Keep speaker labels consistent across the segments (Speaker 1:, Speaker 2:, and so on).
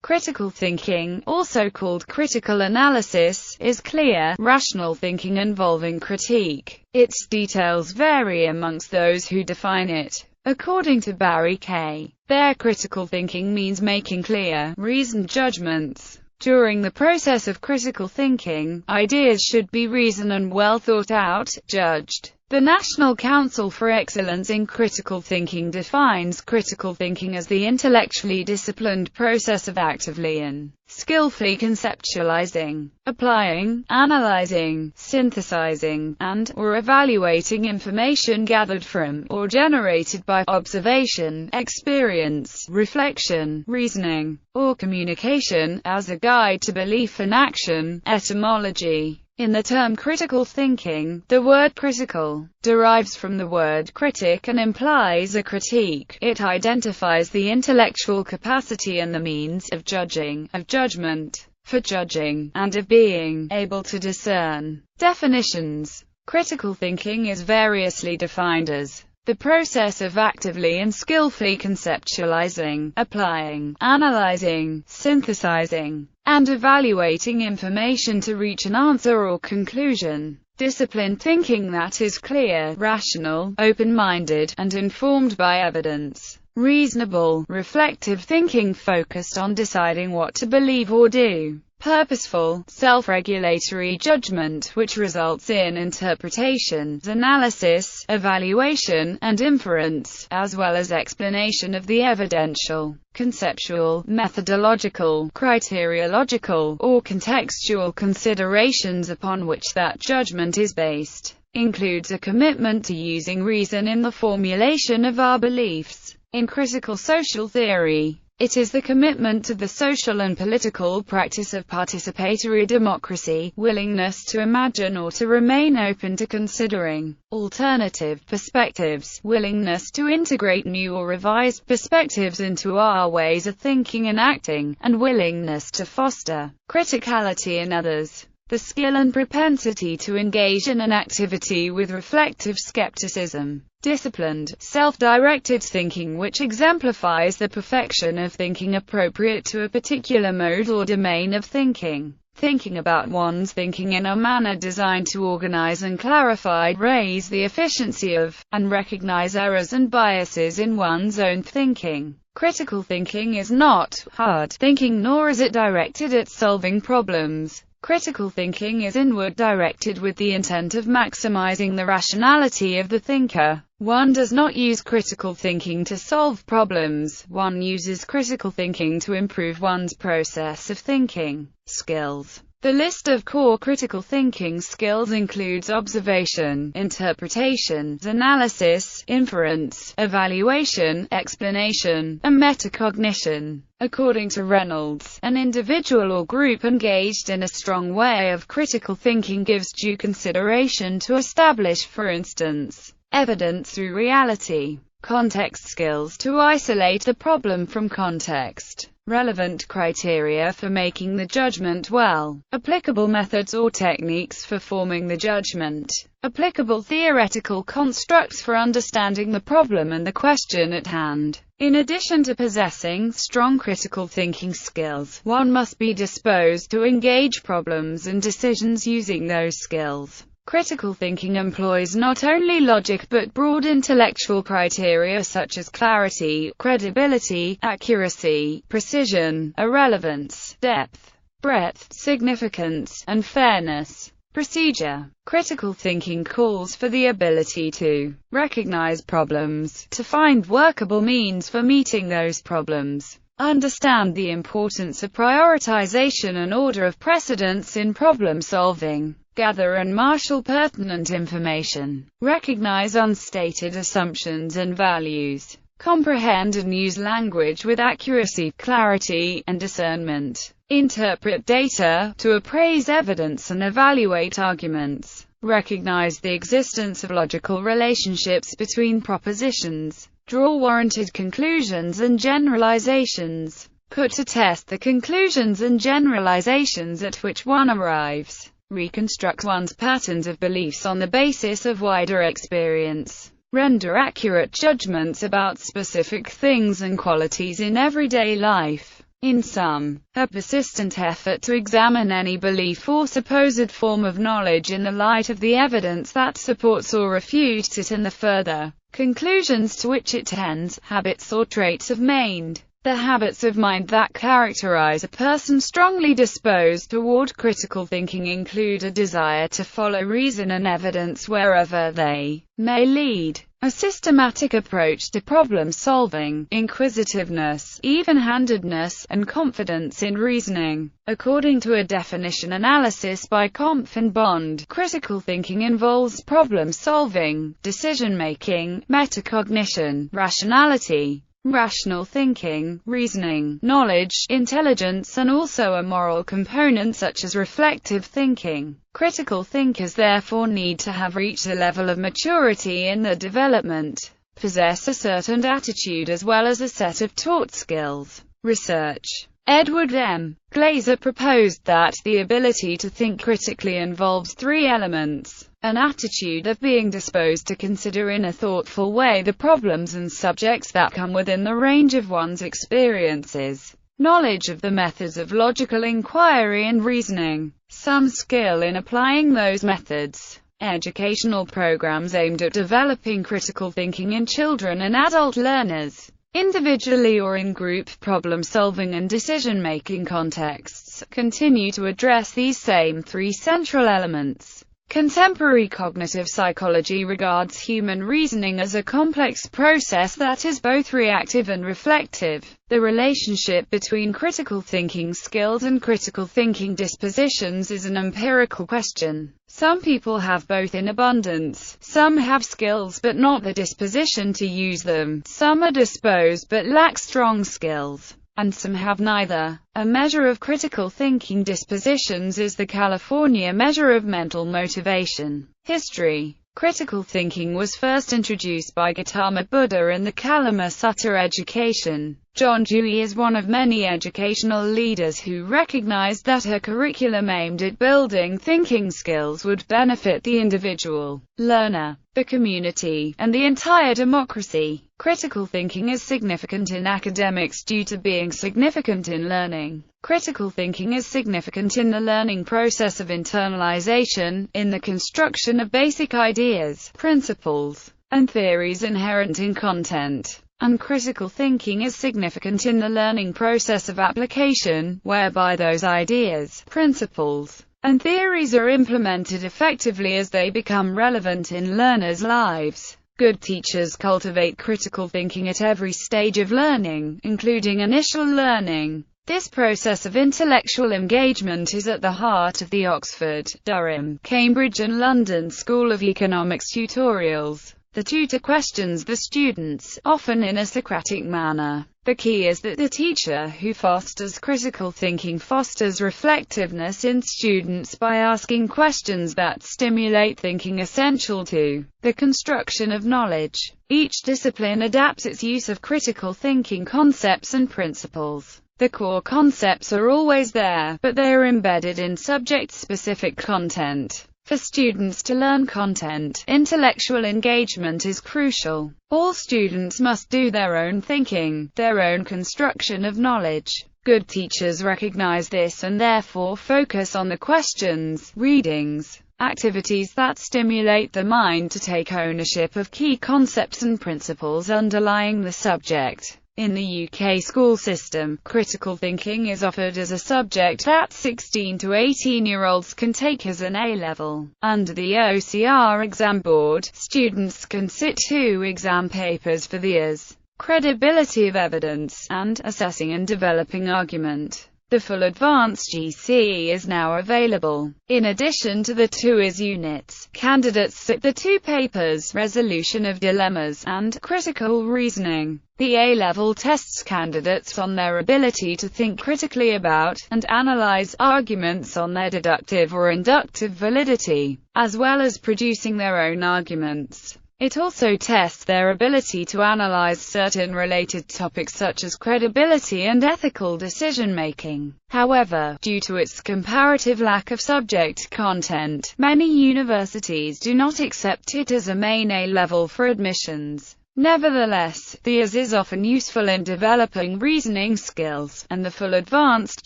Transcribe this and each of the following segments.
Speaker 1: Critical thinking, also called critical analysis, is clear, rational thinking involving critique. Its details vary amongst those who define it. According to Barry K. Their critical thinking means making clear, reasoned judgments. During the process of critical thinking, ideas should be reasoned and well thought out, judged. The National Council for Excellence in Critical Thinking defines critical thinking as the intellectually disciplined process of actively and skillfully conceptualizing, applying, analyzing, synthesizing, and/or evaluating information gathered from, or generated by, observation, experience, reflection, reasoning, or communication, as a guide to belief and action. Etymology. In the term critical thinking, the word critical derives from the word critic and implies a critique. It identifies the intellectual capacity and the means of judging, of judgment, for judging, and of being able to discern. Definitions. Critical thinking is variously defined as the process of actively and skillfully conceptualizing, applying, analyzing, synthesizing, and evaluating information to reach an answer or conclusion. Disciplined thinking that is clear, rational, open-minded, and informed by evidence. Reasonable, reflective thinking focused on deciding what to believe or do. Purposeful, self-regulatory judgment which results in interpretation, analysis, evaluation, and inference, as well as explanation of the evidential, conceptual, methodological, criteriological, or contextual considerations upon which that judgment is based. Includes a commitment to using reason in the formulation of our beliefs. In critical social theory, it is the commitment to the social and political practice of participatory democracy, willingness to imagine or to remain open to considering alternative perspectives, willingness to integrate new or revised perspectives into our ways of thinking and acting, and willingness to foster criticality in others. The skill and propensity to engage in an activity with reflective skepticism. Disciplined, self-directed thinking which exemplifies the perfection of thinking appropriate to a particular mode or domain of thinking. Thinking about one's thinking in a manner designed to organize and clarify, raise the efficiency of, and recognize errors and biases in one's own thinking. Critical thinking is not hard thinking, nor is it directed at solving problems. Critical thinking is inward-directed with the intent of maximizing the rationality of the thinker. One does not use critical thinking to solve problems, one uses critical thinking to improve one's process of thinking. Skills. The list of core critical thinking skills includes observation, interpretation, analysis, inference, evaluation, explanation, and metacognition. According to Reynolds, an individual or group engaged in a strong way of critical thinking gives due consideration to establish, for instance, evidence through reality. Context skills to isolate the problem from context. Relevant criteria for making the judgment well. Applicable methods or techniques for forming the judgment. Applicable theoretical constructs for understanding the problem and the question at hand. In addition to possessing strong critical thinking skills, one must be disposed to engage problems and decisions using those skills. Critical thinking employs not only logic but broad intellectual criteria such as clarity, credibility, accuracy, precision, irrelevance, depth, breadth, significance, and fairness. Procedure. Critical thinking calls for the ability to recognize problems, to find workable means for meeting those problems, understand the importance of prioritization and order of precedence in problem solving, gather and marshal pertinent information, recognize unstated assumptions and values, comprehend and use language with accuracy, clarity, and discernment, interpret data, to appraise evidence and evaluate arguments, recognize the existence of logical relationships between propositions, draw warranted conclusions and generalizations, put to test the conclusions and generalizations at which one arrives, reconstruct one's patterns of beliefs on the basis of wider experience, render accurate judgments about specific things and qualities in everyday life, In sum, a persistent effort to examine any belief or supposed form of knowledge in the light of the evidence that supports or refutes it and the further conclusions to which it tends. Habits or traits of mind. The habits of mind that characterize a person strongly disposed toward critical thinking include a desire to follow reason and evidence wherever they may lead, a systematic approach to problem-solving, inquisitiveness, even-handedness, and confidence in reasoning. According to a definition analysis by Kampf and Bond, critical thinking involves problem-solving, decision-making, metacognition, rationality, rational thinking, reasoning, knowledge, intelligence, and also a moral component such as reflective thinking. Critical thinkers therefore need to have reached a level of maturity in their development, possess a certain attitude as well as a set of taught skills. Research. Edward M. Glaser proposed that the ability to think critically involves three elements: an attitude of being disposed to consider in a thoughtful way the problems and subjects that come within the range of one's experiences, knowledge of the methods of logical inquiry and reasoning, some skill in applying those methods. Educational programs aimed at developing critical thinking in children and adult learners, individually or in group problem-solving and decision-making contexts, continue to address these same three central elements. Contemporary cognitive psychology regards human reasoning as a complex process that is both reactive and reflective. The relationship between critical thinking skills and critical thinking dispositions is an empirical question. Some people have both in abundance. Some have skills but not the disposition to use them. Some are disposed but lack strong skills, and some have neither. A measure of critical thinking dispositions is the California measure of mental motivation. History. Critical thinking was first introduced by Gautama Buddha in the Kalama Sutta Education. John Dewey is one of many educational leaders who recognized that a curriculum aimed at building thinking skills would benefit the individual, learner, the community, and the entire democracy. Critical thinking is significant in academics due to being significant in learning. Critical thinking is significant in the learning process of internalization, in the construction of basic ideas, principles, and theories inherent in content. And critical thinking is significant in the learning process of application, whereby those ideas, principles, and theories are implemented effectively as they become relevant in learners' lives. Good teachers cultivate critical thinking at every stage of learning, including initial learning. This process of intellectual engagement is at the heart of the Oxford, Durham, Cambridge and London School of Economics tutorials. The tutor questions the students, often in a Socratic manner. The key is that the teacher who fosters critical thinking fosters reflectiveness in students by asking questions that stimulate thinking essential to the construction of knowledge. Each discipline adapts its use of critical thinking concepts and principles. The core concepts are always there, but they are embedded in subject-specific content. For students to learn content, intellectual engagement is crucial. All students must do their own thinking, their own construction of knowledge. Good teachers recognize this and therefore focus on the questions, readings, activities that stimulate the mind to take ownership of key concepts and principles underlying the subject. In the UK school system, critical thinking is offered as a subject that 16 to 18-year-olds can take as an A-level. Under the OCR exam board, students can sit 2 exam papers for the as credibility of evidence, and assessing and developing argument. The full advanced GCE is now available. In addition to the 2 as units, candidates sit the 2 papers, resolution of dilemmas, and critical reasoning. The A-level tests candidates on their ability to think critically about, and analyze, arguments on their deductive or inductive validity, as well as producing their own arguments. It also tests their ability to analyze certain related topics such as credibility and ethical decision-making. However, due to its comparative lack of subject content, many universities do not accept it as a main A-level for admissions. Nevertheless, the IS is often useful in developing reasoning skills, and the full advanced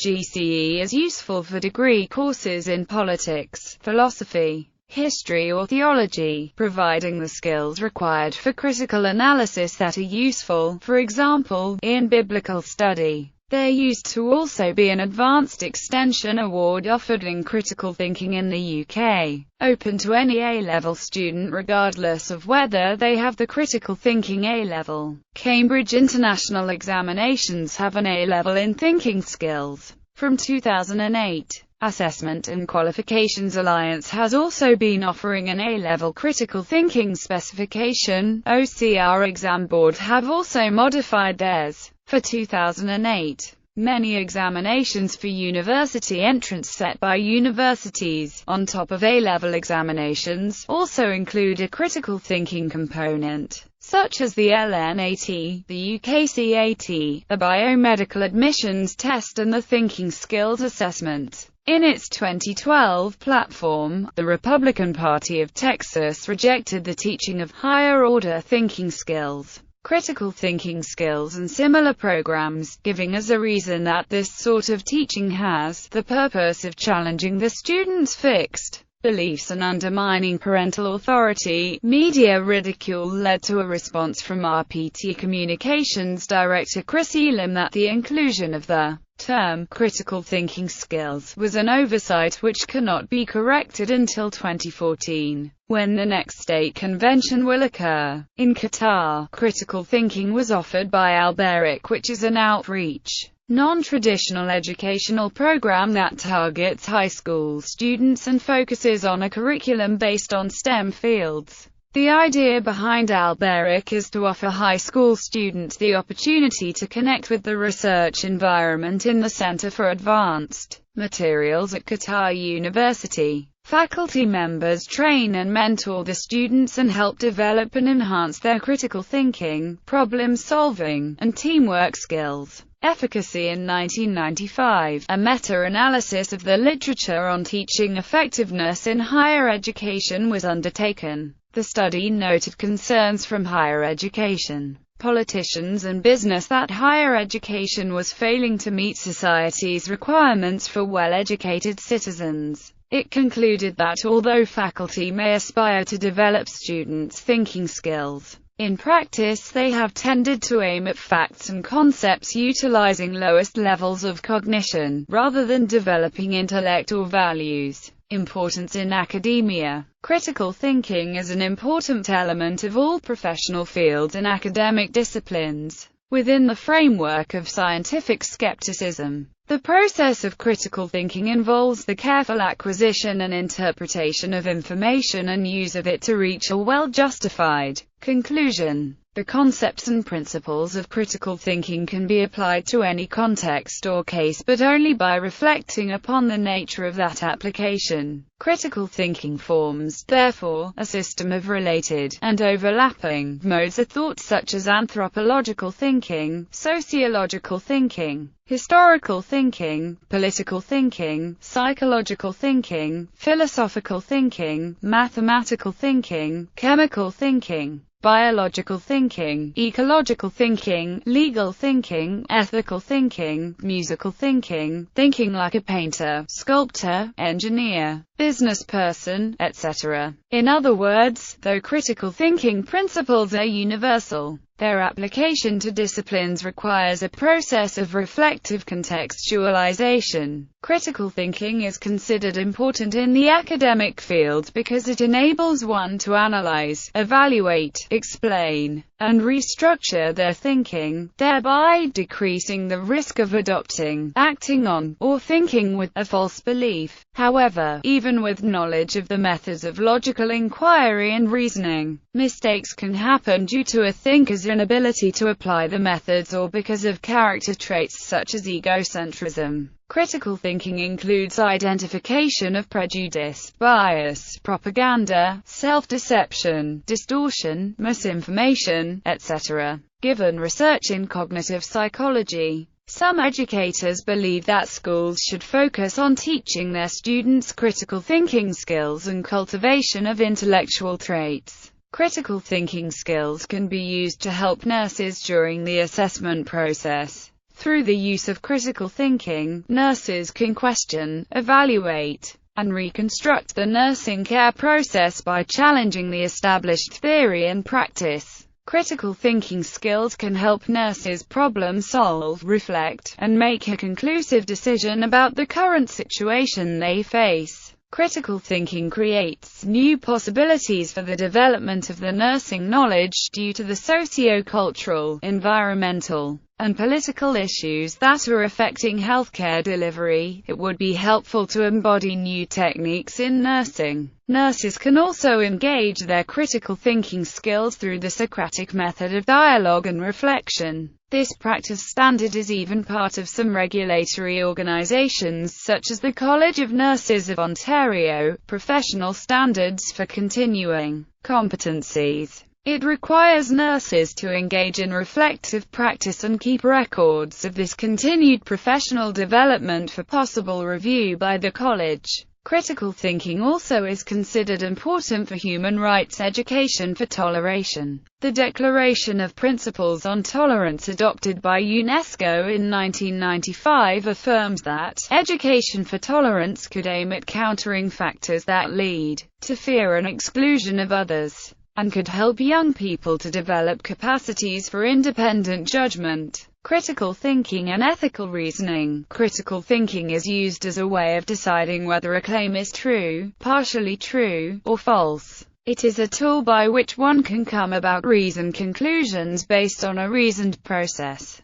Speaker 1: GCE is useful for degree courses in politics, philosophy, history or theology, providing the skills required for critical analysis that are useful, for example, in biblical study. There used to also be an Advanced Extension Award offered in critical thinking in the UK, open to any A-level student regardless of whether they have the critical thinking A-level. Cambridge International Examinations have an A-level in thinking skills. From 2008, Assessment and Qualifications Alliance has also been offering an A-level critical thinking specification. OCR Exam Board have also modified theirs. For 2008, many examinations for university entrance set by universities, on top of A-level examinations, also include a critical thinking component, such as the LNAT, the UKCAT, the biomedical admissions test and the thinking skills assessment. In its 2012 platform, the Republican Party of Texas rejected the teaching of higher-order thinking skills, critical thinking skills and similar programs, giving as a reason that this sort of teaching has the purpose of challenging the student's fixed beliefs and undermining parental authority. Media ridicule led to a response from RPT Communications Director Chris Elam that the inclusion of the term critical thinking skills was an oversight which cannot be corrected until 2014, when the next state convention will occur. In Qatar, critical thinking was offered by Al-Barak, which is an outreach, non-traditional educational program that targets high school students and focuses on a curriculum based on STEM fields. The idea behind Al-Barak is to offer high school students the opportunity to connect with the research environment in the Center for Advanced Materials at Qatar University. Faculty members train and mentor the students and help develop and enhance their critical thinking, problem-solving, and teamwork skills. Efficacy. In 1995, a meta-analysis of the literature on teaching effectiveness in higher education was undertaken. The study noted concerns from higher education, politicians and business that higher education was failing to meet society's requirements for well-educated citizens. It concluded that although faculty may aspire to develop students' thinking skills, in practice they have tended to aim at facts and concepts utilizing lowest levels of cognition, rather than developing intellect or values. Importance in academia. Critical thinking is an important element of all professional fields and academic disciplines. Within the framework of scientific skepticism, the process of critical thinking involves the careful acquisition and interpretation of information and use of it to reach a well-justified conclusion. The concepts and principles of critical thinking can be applied to any context or case, but only by reflecting upon the nature of that application. Critical thinking forms, therefore, a system of related and overlapping modes of thought such as anthropological thinking, sociological thinking, historical thinking, political thinking, psychological thinking, philosophical thinking, mathematical thinking, chemical thinking, biological thinking, ecological thinking, legal thinking, ethical thinking, musical thinking, thinking like a painter, sculptor, engineer, business person, etc. In other words, though critical thinking principles are universal, their application to disciplines requires a process of reflective contextualization. Critical thinking is considered important in the academic field because it enables one to analyze, evaluate, explain, and restructure their thinking, thereby decreasing the risk of adopting, acting on, or thinking with a false belief. However, even with knowledge of the methods of logical inquiry and reasoning, mistakes can happen due to a thinker's inability to apply the methods or because of character traits such as egocentrism. Critical thinking includes identification of prejudice, bias, propaganda, self-deception, distortion, misinformation, etc. Given research in cognitive psychology, some educators believe that schools should focus on teaching their students critical thinking skills and cultivation of intellectual traits. Critical thinking skills can be used to help nurses during the assessment process. Through the use of critical thinking, nurses can question, evaluate, and reconstruct the nursing care process by challenging the established theory and practice. Critical thinking skills can help nurses problem solve, reflect, and make a conclusive decision about the current situation they face. Critical thinking creates new possibilities for the development of the nursing knowledge due to the socio-cultural, environmental, and political issues that are affecting healthcare delivery. It would be helpful to embody new techniques in nursing. Nurses can also engage their critical thinking skills through the Socratic method of dialogue and reflection. This practice standard is even part of some regulatory organizations such as the College of Nurses of Ontario, professional standards for continuing competencies. It requires nurses to engage in reflective practice and keep records of this continued professional development for possible review by the college. Critical thinking also is considered important for human rights education for toleration. The Declaration of Principles on Tolerance adopted by UNESCO in 1995 affirms that education for tolerance could aim at countering factors that lead to fear and exclusion of others, and could help young people to develop capacities for independent judgment, critical thinking and ethical reasoning. Critical thinking is used as a way of deciding whether a claim is true, partially true, or false. It is a tool by which one can come about reasoned conclusions based on a reasoned process.